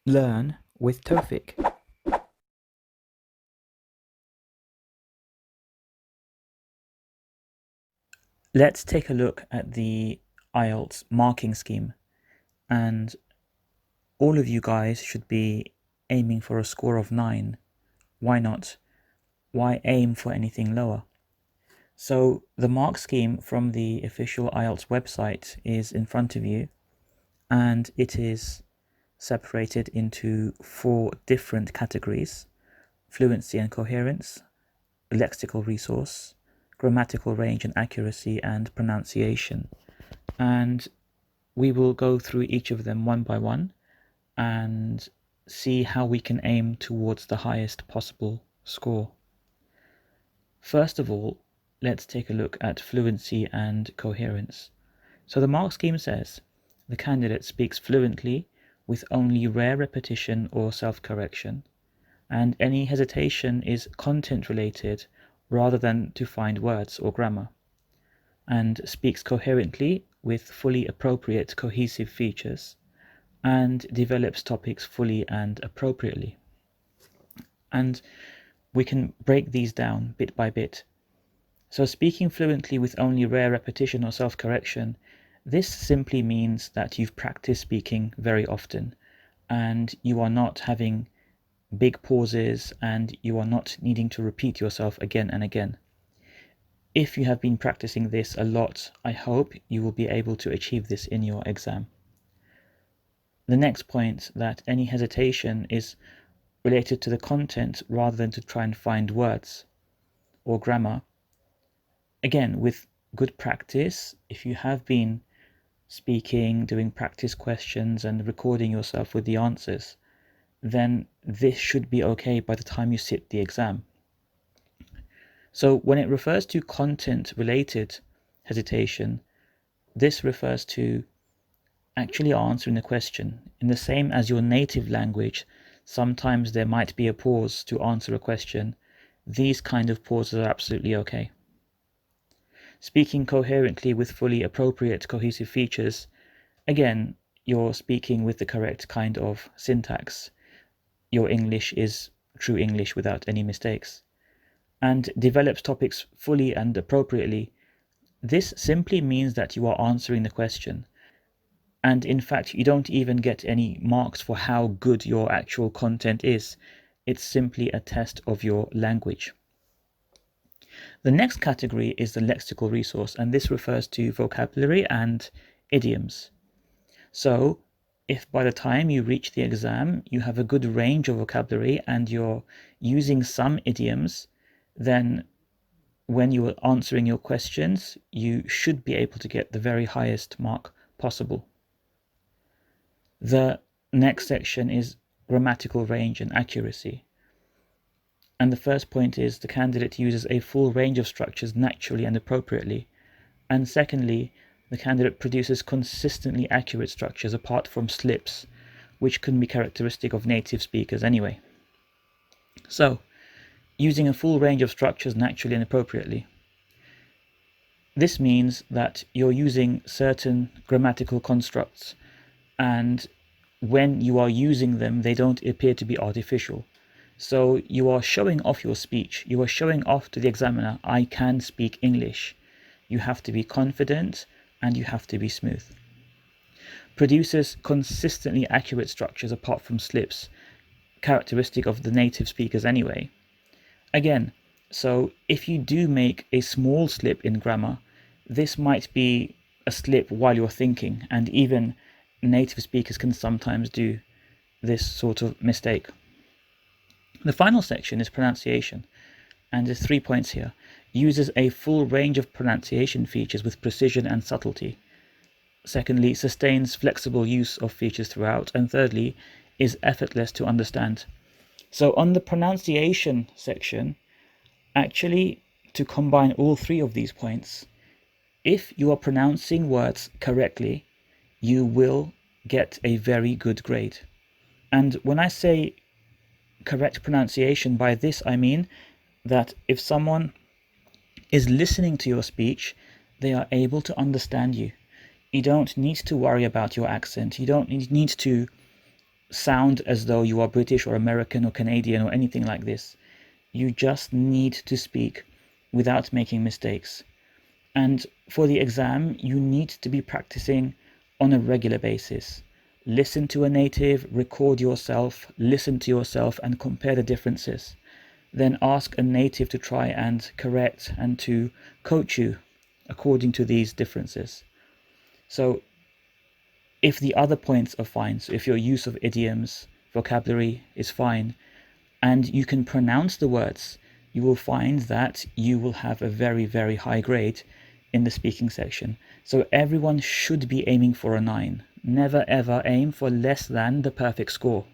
Learn with Tawfiq. Let's take a look at the IELTS marking scheme, and all of you guys should be aiming for a score of 9. Why not? Why aim for anything lower? So the mark scheme from the official IELTS website is in front of you, and it is separated into 4 different categories: Fluency and Coherence, Lexical Resource, Grammatical Range and Accuracy, and Pronunciation. And we will go through each of them one by one and see how we can aim towards the highest possible score. First of all, let's take a look at fluency and coherence. So the mark scheme says the candidate speaks fluently with only rare repetition or self-correction, and any hesitation is content related rather than to find words or grammar, and speaks coherently with fully appropriate cohesive features, and develops topics fully and appropriately. And we can break these down bit by bit. So speaking fluently with only rare repetition or self-correction, this simply means that you've practiced speaking very often and you are not having big pauses and you are not needing to repeat yourself again and again. If you have been practicing this a lot, I hope you will be able to achieve this in your exam. The next point, that any hesitation is related to the content rather than to try and find words or grammar. Again, with good practice, if you have been speaking, doing practice questions and recording yourself with the answers, then this should be okay by the time you sit the exam. So when it refers to content related hesitation, this refers to actually answering the question. In the same as your native language, sometimes there might be a pause to answer a question. These kind of pauses are absolutely okay. Speaking coherently with fully appropriate cohesive features, again, you're speaking with the correct kind of syntax. Your English is true English without any mistakes. And develops topics fully and appropriately. This simply means that you are answering the question. And in fact, you don't even get any marks for how good your actual content is. It's simply a test of your language. The next category is the lexical resource, and this refers to vocabulary and idioms. So if by the time you reach the exam, you have a good range of vocabulary and you're using some idioms, then when you are answering your questions, you should be able to get the very highest mark possible. The next section is grammatical range and accuracy. And the first point is the candidate uses a full range of structures naturally and appropriately. And secondly, the candidate produces consistently accurate structures apart from slips, which can be characteristic of native speakers anyway. So, using a full range of structures naturally and appropriately. This means that you're using certain grammatical constructs, and when you are using them, they don't appear to be artificial. So you are showing off your speech. You are showing off to the examiner, I can speak English. You have to be confident and you have to be smooth. Produces consistently accurate structures apart from slips, characteristic of the native speakers anyway. Again, so if you do make a small slip in grammar, this might be a slip while you're thinking, and even native speakers can sometimes do this sort of mistake. The final section is pronunciation, and there's 3 points here. Uses a full range of pronunciation features with precision and subtlety. Secondly, sustains flexible use of features throughout. And thirdly, is effortless to understand. So on the pronunciation section, actually, to combine all 3 of these points, if you are pronouncing words correctly, you will get a very good grade. And when I say correct pronunciation, by this I mean that if someone is listening to your speech, they are able to understand you. You don't need to worry about your accent. You don't need to sound as though you are British or American or Canadian or anything like this. You just need to speak without making mistakes. And for the exam, you need to be practicing on a regular basis. Listen to a native, record yourself, listen to yourself, and compare the differences. Then ask a native to try and correct and to coach you according to these differences. So if the other points are fine, so if your use of idioms, vocabulary is fine, and you can pronounce the words, you will find that you will have a very, very high grade in the speaking section. So everyone should be aiming for a 9. Never ever aim for less than the perfect score.